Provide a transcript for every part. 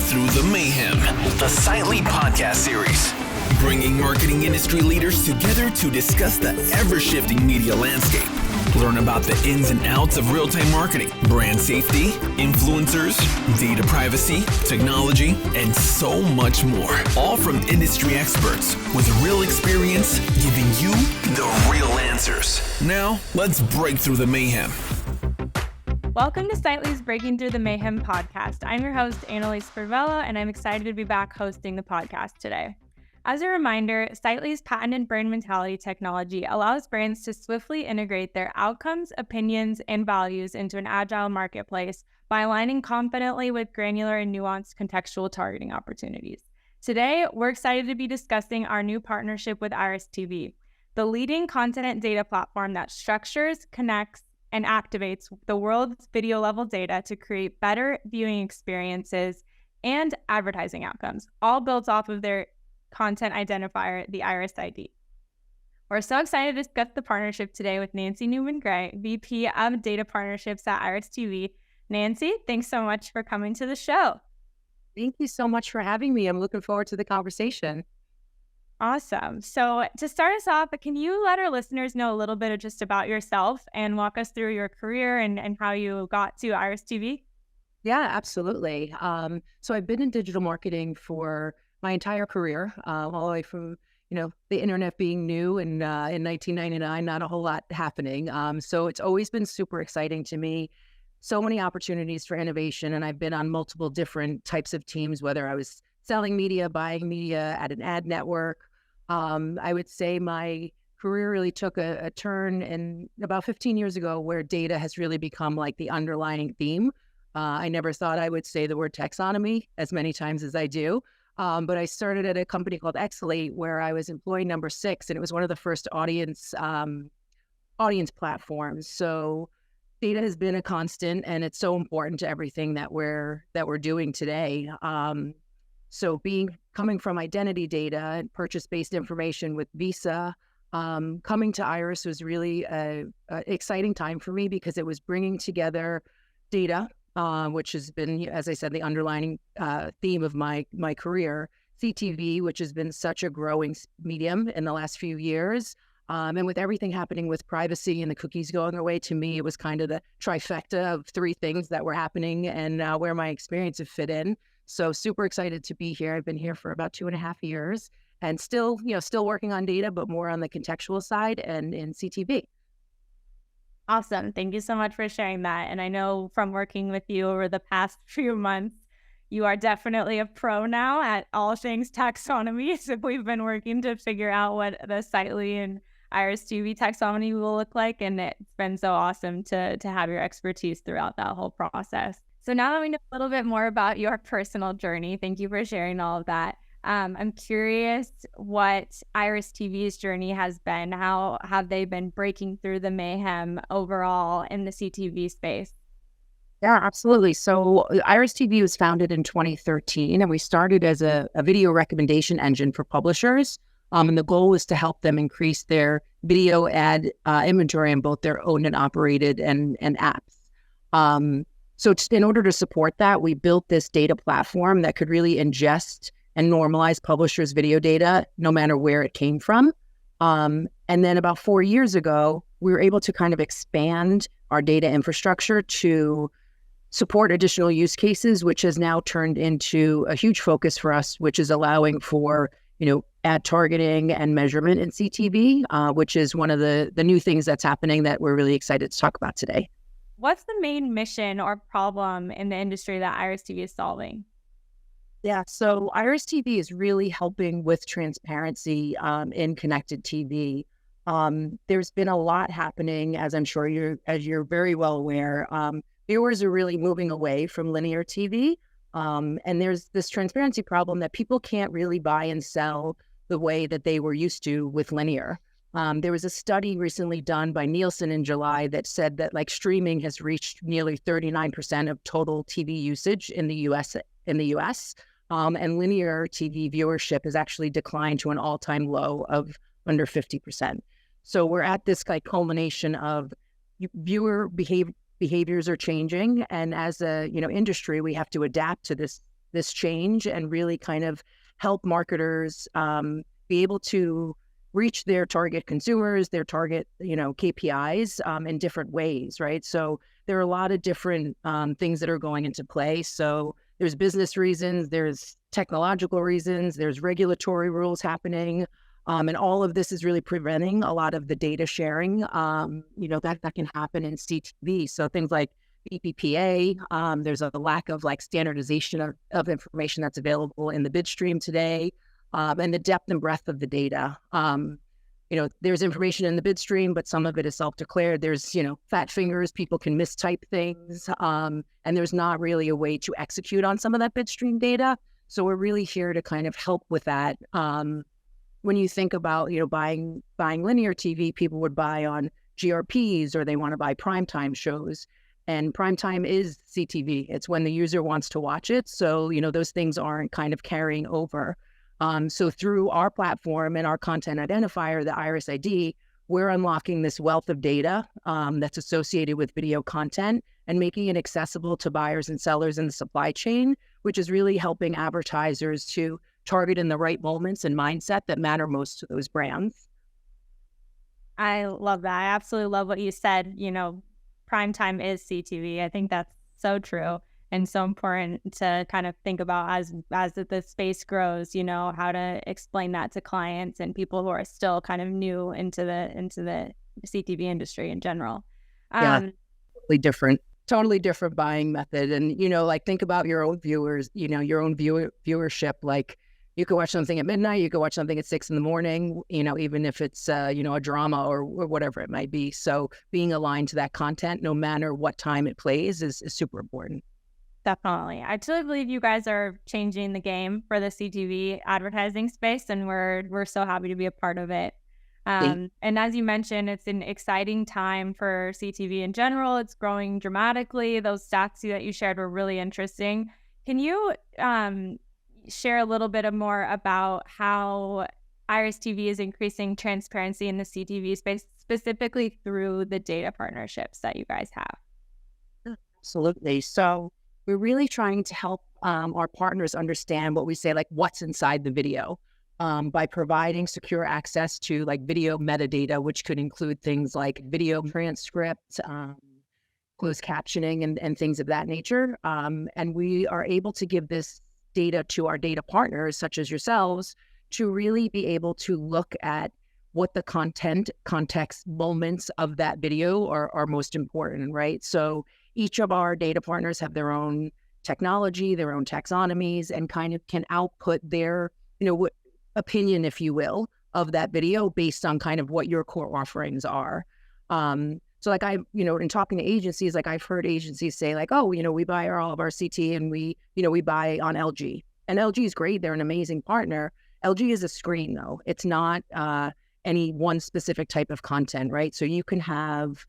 Through the Mayhem, the Sightly podcast series, bringing marketing industry leaders together to discuss the ever-shifting media landscape. Learn about the ins and outs of real-time marketing, brand safety, influencers, data privacy, technology, and so much more. All from industry experts with real experience, giving you the real answers. Now, let's break through the mayhem. Welcome to Sightly's Breaking Through the Mayhem podcast. I'm your host, Annalise Spervella, and I'm excited to be back hosting the podcast today. As a reminder, Sightly's patented brand mentality technology allows brands to swiftly integrate their outcomes, opinions, and values into an agile marketplace by aligning confidently with granular and nuanced contextual targeting opportunities. Today, we're excited to be discussing our new partnership with Iris TV, the leading content and data platform that structures, connects, and activates the world's video-level data to create better viewing experiences and advertising outcomes, all built off of their content identifier, the Iris ID. We're so excited to discuss the partnership today with Nancy Neumann-Gray, VP of Data Partnerships at Iris TV. Nancy, thanks so much for coming to the show. Thank you so much for having me. I'm looking forward to the conversation. Awesome. So to start us off, can you let our listeners know a little bit just about yourself and walk us through your career and how you got to Iris TV? Yeah, absolutely. So I've been in digital marketing for my entire career, all the way from, the internet being new and in 1999, not a whole lot happening. So it's always been super exciting to me. So many opportunities for innovation. And I've been on multiple different types of teams, whether I was selling media, buying media at an ad network. I would say my career really took a turn in about 15 years ago where data has really become like the underlying theme. I never thought I would say the word taxonomy as many times as I do. But I started at a company called Excelate where I was employee number 6, and it was one of the first audience platforms. So data has been a constant, and it's so important to everything that we're doing today. So coming from identity data and purchase-based information with Visa, coming to Iris was really an exciting time for me because it was bringing together data, which has been, as I said, the underlying theme of my career, CTV, which has been such a growing medium in the last few years. And with everything happening with privacy and the cookies going away, to me, it was kind of the trifecta of 3 things that were happening and where my experience had fit in. So super excited to be here. I've been here for about 2.5 years and still working on data, but more on the contextual side and in CTV. Awesome. Thank you so much for sharing that. And I know from working with you over the past few months, you are definitely a pro now at all things taxonomy. So we've been working to figure out what the Sightly and Iris TV taxonomy will look like. And it's been so awesome to have your expertise throughout that whole process. So now that we know a little bit more about your personal journey, thank you for sharing all of that. I'm curious what Iris TV's journey has been. How have they been breaking through the mayhem overall in the CTV space? Yeah, absolutely. So Iris TV was founded in 2013, and we started as a video recommendation engine for publishers. And the goal was to help them increase their video ad inventory in both their owned and operated and apps. So in order to support that, we built this data platform that could really ingest and normalize publishers' video data, no matter where it came from. And then about 4 years ago, we were able to kind of expand our data infrastructure to support additional use cases, which has now turned into a huge focus for us, which is allowing for, ad targeting and measurement in CTV, which is one of the new things that's happening that we're really excited to talk about today. What's the main mission or problem in the industry that Iris TV is solving? Yeah, so Iris TV is really helping with transparency in connected TV. There's been a lot happening, as I'm sure you're very well aware. Viewers are really moving away from linear TV, and there's this transparency problem that people can't really buy and sell the way that they were used to with linear. There was a study recently done by Nielsen in July that said that streaming has reached nearly 39% of total TV usage in the US, and linear TV viewership has actually declined to an all-time low of under 50%. So we're at this culmination of viewer behaviors are changing, and as a industry, we have to adapt to this this change and really kind of help marketers be able to reach their target consumers, their target, KPIs in different ways, right? So there are a lot of different things that are going into play. So there's business reasons, there's technological reasons, there's regulatory rules happening. And all of this is really preventing a lot of the data sharing, that can happen in CTV. So things like EPPA, there's a lack of standardization of information that's available in the bid stream today, and the depth and breadth of the data. There's information in the bid stream, but some of it is self-declared. There's, fat fingers, people can mistype things, and there's not really a way to execute on some of that bid stream data. So we're really here to kind of help with that. When you think about, buying linear TV, people would buy on GRPs or they want to buy primetime shows. And primetime is CTV. It's when the user wants to watch it. So, those things aren't kind of carrying over. So through our platform and our content identifier, the Iris ID, we're unlocking this wealth of data that's associated with video content and making it accessible to buyers and sellers in the supply chain, which is really helping advertisers to target in the right moments and mindset that matter most to those brands. I love that. I absolutely love what you said. Primetime is CTV. I think that's so true and so important to kind of think about as the space grows, how to explain that to clients and people who are still kind of new into the CTV industry in general. Totally different buying method. And, think about your own viewers, your own viewership. You could watch something at midnight, you could watch something at 6 a.m, even if it's, a drama or whatever it might be. So being aligned to that content, no matter what time it plays, is super important. Definitely. I totally believe you guys are changing the game for the CTV advertising space, and we're so happy to be a part of it. And as you mentioned, it's an exciting time for CTV in general. It's growing dramatically. Those stats that you shared were really interesting. Can you share a little bit more about how Iris TV is increasing transparency in the CTV space, specifically through the data partnerships that you guys have? Absolutely. So we're really trying to help our partners understand what we say, what's inside the video, by providing secure access to video metadata, which could include things like video transcripts, closed captioning, and things of that nature. And we are able to give this data to our data partners, such as yourselves, to really be able to look at what the context moments of that video are most important, right? So each of our data partners have their own technology, their own taxonomies, and kind of can output their, opinion, if you will, of that video based on kind of what your core offerings are. So in talking to agencies, I've heard agencies say we buy all of our CT and we buy on LG. And LG is great. They're an amazing partner. LG is a screen though. It's not any one specific type of content, right? So you can have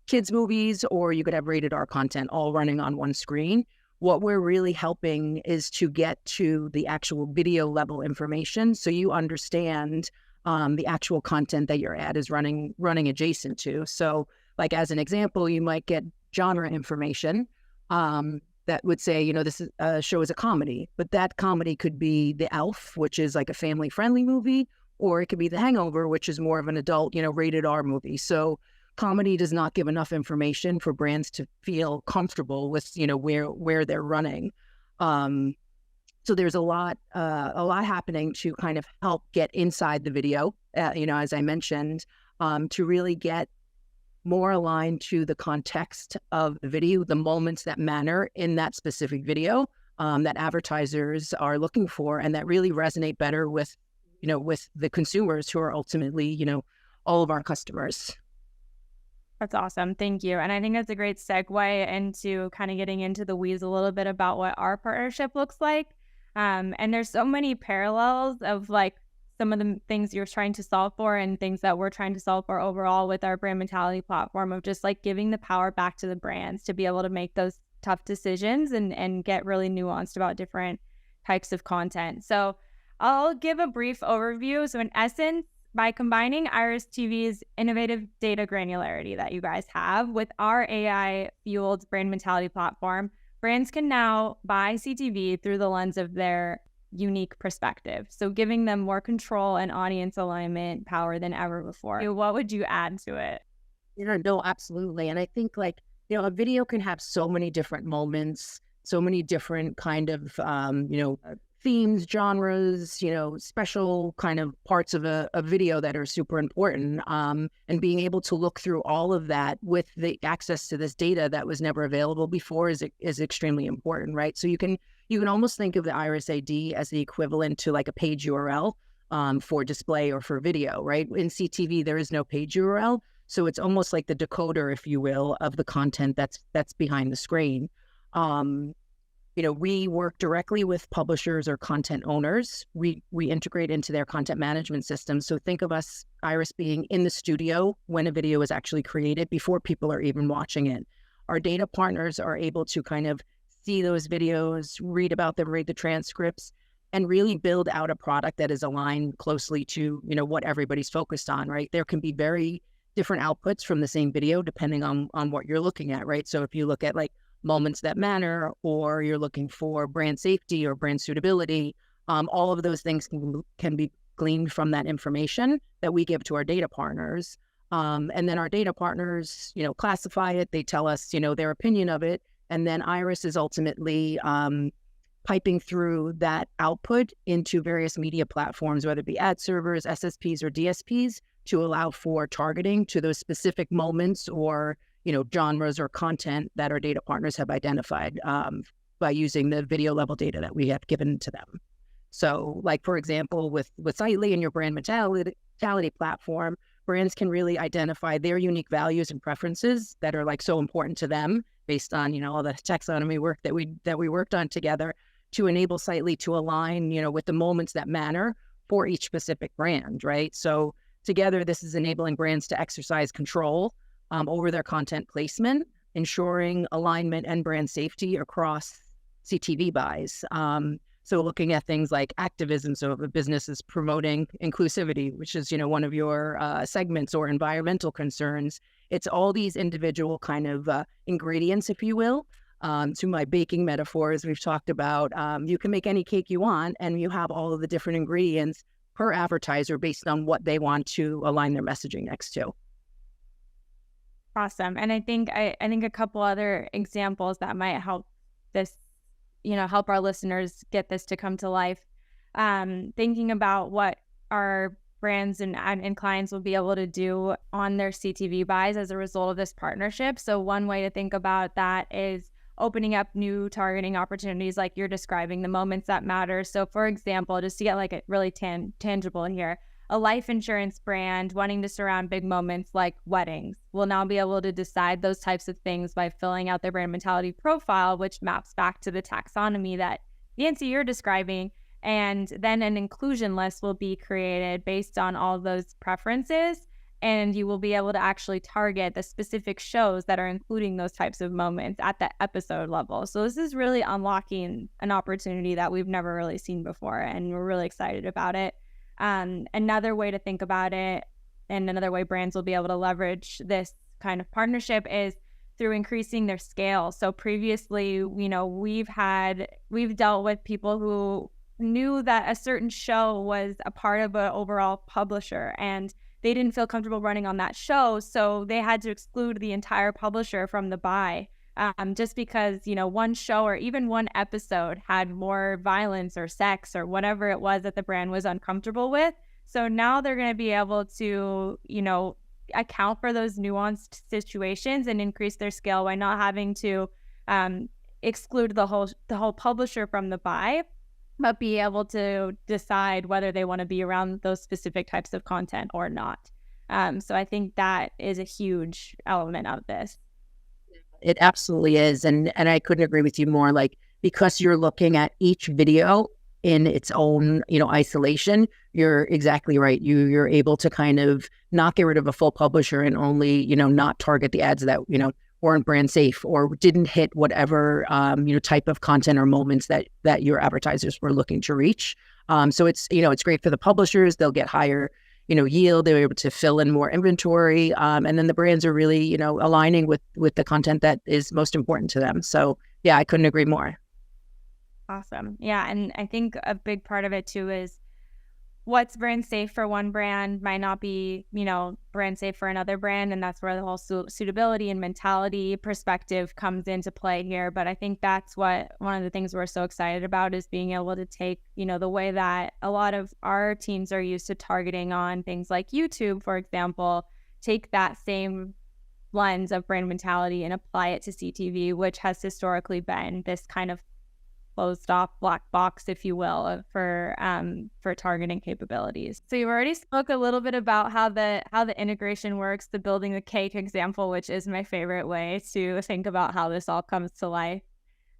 kids movies or you could have rated R content all running on one screen. What we're really helping is to get to the actual video level information so you understand the actual content that your ad is running adjacent to. So as an example, you might get genre information that would say, this show is a comedy, but that comedy could be The Elf, which is a family friendly movie, or it could be The Hangover, which is more of an adult, rated R movie. So comedy does not give enough information for brands to feel comfortable with, where they're running. So there's a lot happening to kind of help get inside the video, as I mentioned, to really get more aligned to the context of the video, the moments that matter in that specific video that advertisers are looking for, and that really resonate better with the consumers who are ultimately, all of our customers. That's awesome. Thank you. And I think that's a great segue into kind of getting into the weeds a little bit about what our partnership looks like. And there's so many parallels of some of the things you're trying to solve for and things that we're trying to solve for overall with our brand mentality platform of just giving the power back to the brands to be able to make those tough decisions and get really nuanced about different types of content. So I'll give a brief overview. So in essence, by combining Iris TV's innovative data granularity that you guys have with our AI-fueled brand mentality platform, brands can now buy CTV through the lens of their unique perspective. So giving them more control and audience alignment power than ever before. What would you add to it? No, absolutely. And I think a video can have so many different moments, so many different kind of, themes, genres, special kind of parts of a video that are super important. And being able to look through all of that with the access to this data that was never available before is extremely important, right? So you can almost think of the Iris ID as the equivalent to like a page URL for display or for video, right? In CTV, there is no page URL. So it's almost like the decoder, if you will, of the content that's behind the screen. We work directly with publishers or content owners. We integrate into their content management system. So think of us, Iris, being in the studio when a video is actually created before people are even watching it. Our data partners are able to kind of see those videos, read about them, read the transcripts, and really build out a product that is aligned closely to, what everybody's focused on, right? There can be very different outputs from the same video depending on what you're looking at, right? So if you look at like moments that matter, or you're looking for brand safety or brand suitability, all of those things can be gleaned from that information that we give to our data partners. And then our data partners, classify it. They tell us, their opinion of it. And then Iris is ultimately piping through that output into various media platforms, whether it be ad servers, SSPs, or DSPs, to allow for targeting to those specific moments or genres or content that our data partners have identified by using the video level data that we have given to them. So like, for example, with Sightly and your brand mentality platform, brands can really identify their unique values and preferences that are like so important to them based on, all the taxonomy work that we worked on together to enable Sightly to align, with the moments that matter for each specific brand, right? So together, this is enabling brands to exercise control over their content placement, ensuring alignment and brand safety across CTV buys. So looking at things like activism, so if a business is promoting inclusivity, which is, one of your segments, or environmental concerns, it's all these individual kind of ingredients, if you will. To my baking metaphors, we've talked about you can make any cake you want, and you have all of the different ingredients per advertiser based on what they want to align their messaging next to. Awesome. And I think a couple other examples that might help this, help our listeners get this to come to life. Thinking about what our brands and clients will be able to do on their CTV buys as a result of this partnership. So one way to think about that is opening up new targeting opportunities like you're describing, the moments that matter. So for example, just to get like a really tangible in here, a life insurance brand wanting to surround big moments like weddings will now be able to decide those types of things by filling out their brand mentality profile, which maps back to the taxonomy that Nancy, you're describing. And then an inclusion list will be created based on all those preferences. And you will be able to actually target the specific shows that are including those types of moments at the episode level. So this is really unlocking an opportunity that we've never really seen before. And we're really excited about it. Another way to think about it, and another way brands will be able to leverage this kind of partnership, is through increasing their scale. So previously, we've dealt with people who knew that a certain show was a part of an overall publisher and they didn't feel comfortable running on that show. So they had to exclude the entire publisher from the buy. Just because, one show or even one episode had more violence or sex or whatever it was that the brand was uncomfortable with. So now they're going to be able to, account for those nuanced situations and increase their scale by not having to exclude the whole publisher from the buy, but be able to decide whether they want to be around those specific types of content or not. So I think that is a huge element of this. It absolutely is. And I couldn't agree with you more. Like, because you're looking at each video in its own, isolation, you're exactly right. You're able to kind of not get rid of a full publisher and only, not target the ads that, weren't brand safe or didn't hit whatever, type of content or moments that your advertisers were looking to reach. So it's, it's great for the publishers. They'll get higher yield. They're able to fill in more inventory. And then the brands are really, aligning with the content that is most important to them. So yeah, I couldn't agree more. Awesome. Yeah. And I think a big part of it too is what's brand safe for one brand might not be, brand safe for another brand. And that's where the whole suitability and mentality perspective comes into play here. But I think that's one of the things we're so excited about is being able to take, the way that a lot of our teams are used to targeting on things like YouTube, for example, take that same lens of brand mentality and apply it to CTV, which has historically been this kind of closed off black box, if you will, for targeting capabilities. So you already spoke a little bit about how the integration works, the building the cake example, which is my favorite way to think about how this all comes to life.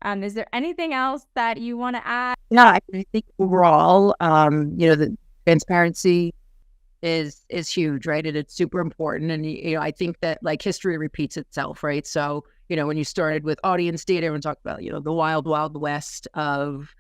Is there anything else that you want to add? Yeah, I think overall, the transparency is huge, right? And it's super important. And, I think that like history repeats itself, right? So, when you started with audience data, everyone talked about, the wild, wild west of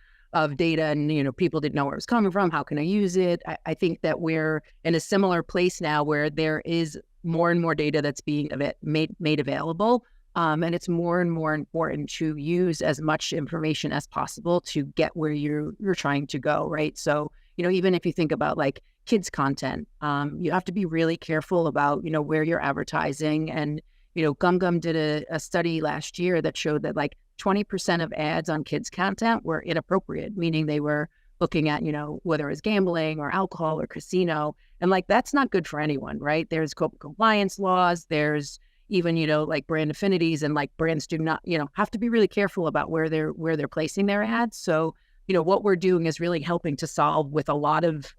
data and, people didn't know where it was coming from. How can I use it? I think that we're in a similar place now where there is more and more data that's being made available. And it's more and more important to use as much information as possible to get where you're trying to go, right? So, even if you think about like kids content, you have to be really careful about, where you're advertising. And, GumGum did a study last year that showed that like 20% of ads on kids content were inappropriate, meaning they were looking at, whether it's gambling or alcohol or casino. And like, that's not good for anyone, right? There's compliance laws. There's even, like brand affinities, and like brands do not, have to be really careful about where they're placing their ads. So, what we're doing is really helping to solve with a lot of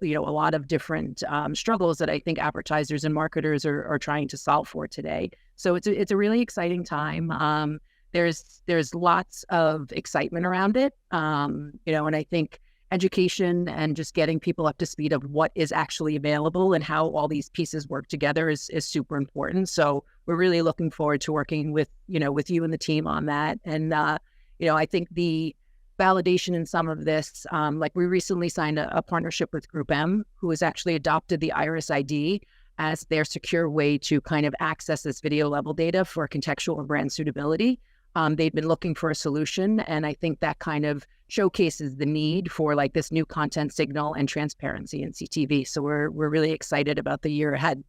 different struggles that I think advertisers and marketers are trying to solve for today. So it's a really exciting time. There's lots of excitement around it, and I think education and just getting people up to speed of what is actually available and how all these pieces work together is super important. So we're really looking forward to working with you and the team on that. And I think the validation in some of this, like we recently signed a partnership with Group M, who has actually adopted the Iris ID as their secure way to kind of access this video level data for contextual and brand suitability. They've been looking for a solution, and I think that kind of showcases the need for like this new content signal and transparency in CTV. So we're really excited about the year ahead.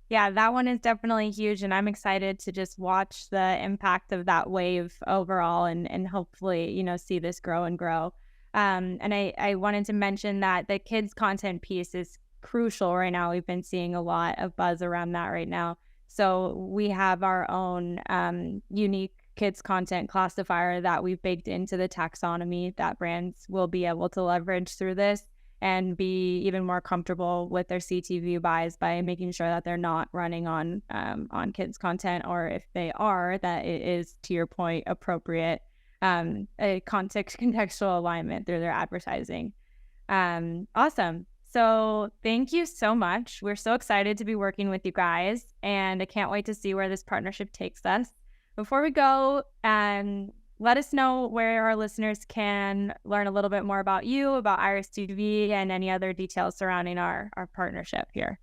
Yeah, that one is definitely huge, and I'm excited to just watch the impact of that wave overall and hopefully, see this grow and grow. And I wanted to mention that the kids content piece is crucial right now. We've been seeing a lot of buzz around that right now. So we have our own unique kids content classifier that we've baked into the taxonomy that brands will be able to leverage through this and be even more comfortable with their CTV buys by making sure that they're not running on kids content, or if they are, that it is, to your point, appropriate a contextual alignment through their advertising. Awesome. So thank you so much. We're so excited to be working with you guys, and I can't wait to see where this partnership takes us. Before we go, let us know where our listeners can learn a little bit more about you, about Iris TV, and any other details surrounding our partnership here.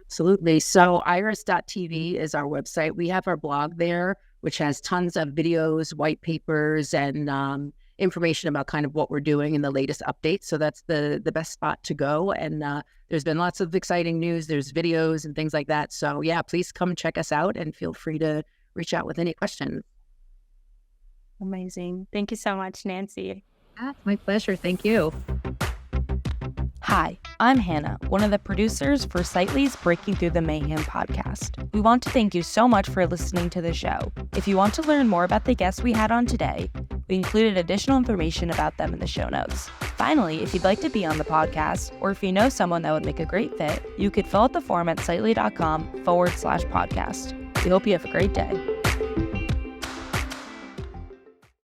Absolutely. So iris.tv is our website. We have our blog there, which has tons of videos, white papers, and information about kind of what we're doing in the latest updates. So that's the best spot to go. And there's been lots of exciting news. There's videos and things like that. So yeah, please come check us out and feel free to reach out with any questions. Amazing. Thank you so much, Nancy. My pleasure. Thank you. Hi, I'm Hannah, one of the producers for Sitely's Breaking Through the Mayhem podcast. We want to thank you so much for listening to the show. If you want to learn more about the guests we had on today, we included additional information about them in the show notes. Finally, if you'd like to be on the podcast, or if you know someone that would make a great fit, you could fill out the form at sitely.com/podcast. We hope you have a great day.